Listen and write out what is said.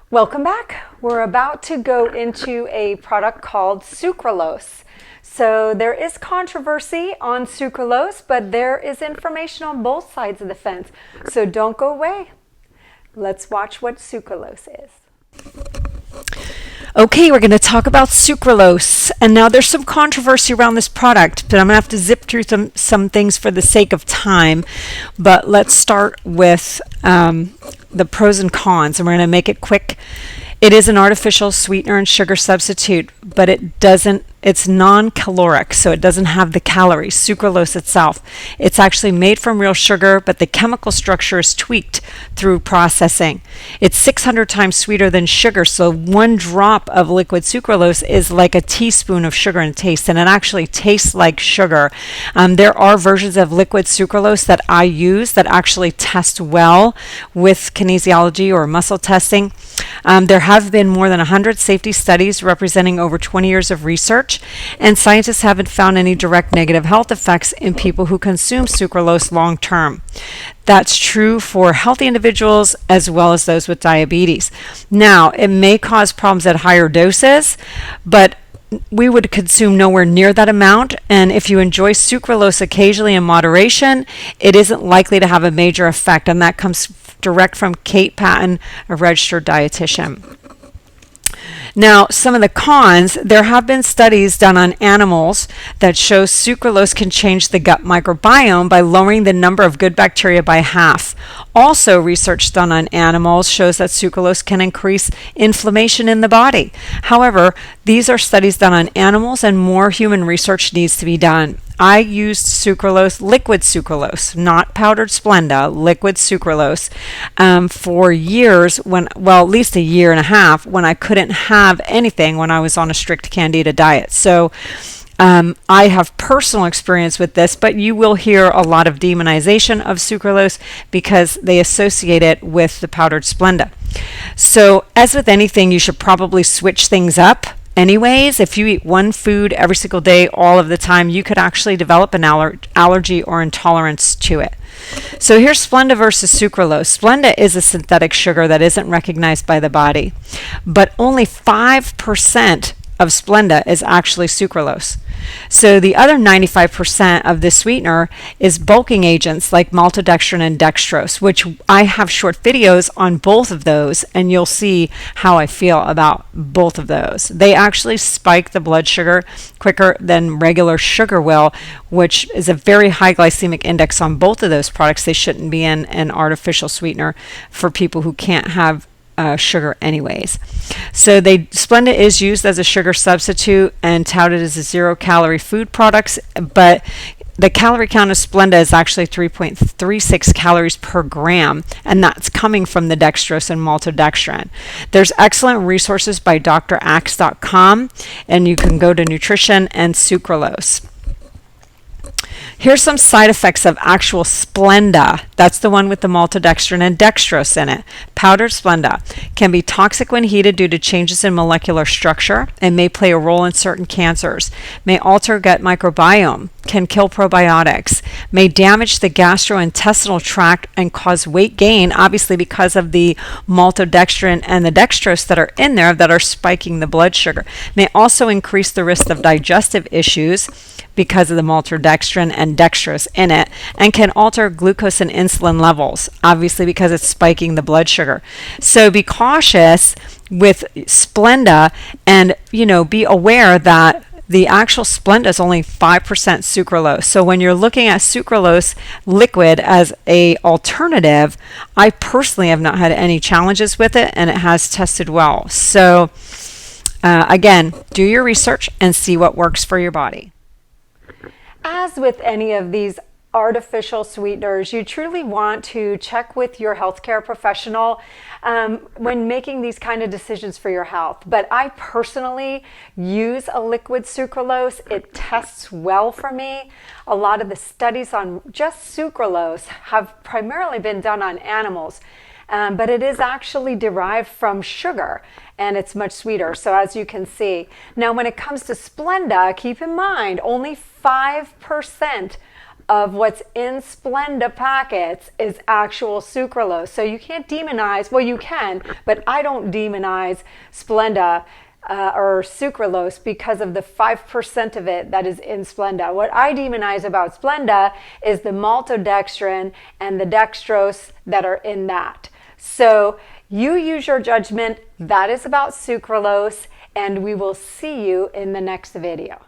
Welcome back. We're about to go into a product called Sucralose. So there is controversy on Sucralose, but there is information on both sides of the fence. So don't go away. Let's watch what Sucralose is. Okay, we're going to talk about Sucralose. And now there's some controversy around this product, but I'm going to have to zip through some things for the sake of time. But let's start with the pros and cons, and we're going to make it quick. It is an artificial sweetener and sugar substitute, but it's non-caloric, so it doesn't have the calories. Sucralose itself. It's actually made from real sugar, but the chemical structure is tweaked through processing. It's 600 times sweeter than sugar, so one drop of liquid sucralose is like a teaspoon of sugar in taste, and it actually tastes like sugar. There are versions of liquid sucralose that I use that actually test well with kinesiology or muscle testing. There have been more than 100 safety studies representing over 20 years of research, and scientists haven't found any direct negative health effects in people who consume sucralose long term. That's true for healthy individuals as well as those with diabetes. Now, it may cause problems at higher doses, but we would consume nowhere near that amount, and if you enjoy sucralose occasionally in moderation, it isn't likely to have a major effect, and that comes direct from Kate Patton, a registered dietitian. Now, some of the cons, there have been studies done on animals that show sucralose can change the gut microbiome by lowering the number of good bacteria by half. Also, research done on animals shows that sucralose can increase inflammation in the body. However, these are studies done on animals, and more human research needs to be done. I used sucralose, liquid sucralose, not powdered Splenda, liquid sucralose, for years at least a year and a half when I couldn't have anything when I was on a strict Candida diet. So I have personal experience with this, but you will hear a lot of demonization of sucralose because they associate it with the powdered Splenda. So as with anything, you should probably switch things up. Anyways, if you eat one food every single day, all of the time, you could actually develop an allergy or intolerance to it. So here's Splenda versus sucralose. Splenda is a synthetic sugar that isn't recognized by the body, but only 5% of Splenda is actually sucralose. So the other 95% of this sweetener is bulking agents like maltodextrin and dextrose, which I have short videos on both of those, and you'll see how I feel about both of those. They actually spike the blood sugar quicker than regular sugar will, which is a very high glycemic index on both of those products. They shouldn't be in an artificial sweetener for people who can't have sugar anyways. So Splenda is used as a sugar substitute and touted as a zero-calorie food products, but the calorie count of Splenda is actually 3.36 calories per gram, and that's coming from the dextrose and maltodextrin. There's excellent resources by draxe.com, and you can go to nutrition and sucralose. Here's some side effects of actual Splenda. That's the one with the maltodextrin and dextrose in it. Powdered Splenda can be toxic when heated due to changes in molecular structure and may play a role in certain cancers, may alter gut microbiome, can kill probiotics, may damage the gastrointestinal tract and cause weight gain, obviously because of the maltodextrin and the dextrose that are in there that are spiking the blood sugar, may also increase the risk of digestive issues because of the maltodextrin and dextrose in it, and can alter glucose and insulin levels, obviously because it's spiking the blood sugar. So be cautious with Splenda, and be aware that the actual Splenda is only 5% sucralose. So when you're looking at sucralose liquid as a alternative, I personally have not had any challenges with it, and it has tested well. So again, do your research and see what works for your body. As with any of these artificial sweeteners, you truly want to check with your healthcare professional when making these kind of decisions for your health. But I personally use a liquid sucralose. It tests well for me. A lot of the studies on just sucralose have primarily been done on animals. But it is actually derived from sugar, and it's much sweeter. So as you can see, now when it comes to Splenda, keep in mind only 5% of what's in Splenda packets is actual sucralose. So you can't demonize, well, you can, but I don't demonize Splenda or sucralose because of the 5% of it that is in Splenda. What I demonize about Splenda is the maltodextrin and the dextrose that are in that. So you use your judgment. That is about sucralose, and we will see you in the next video.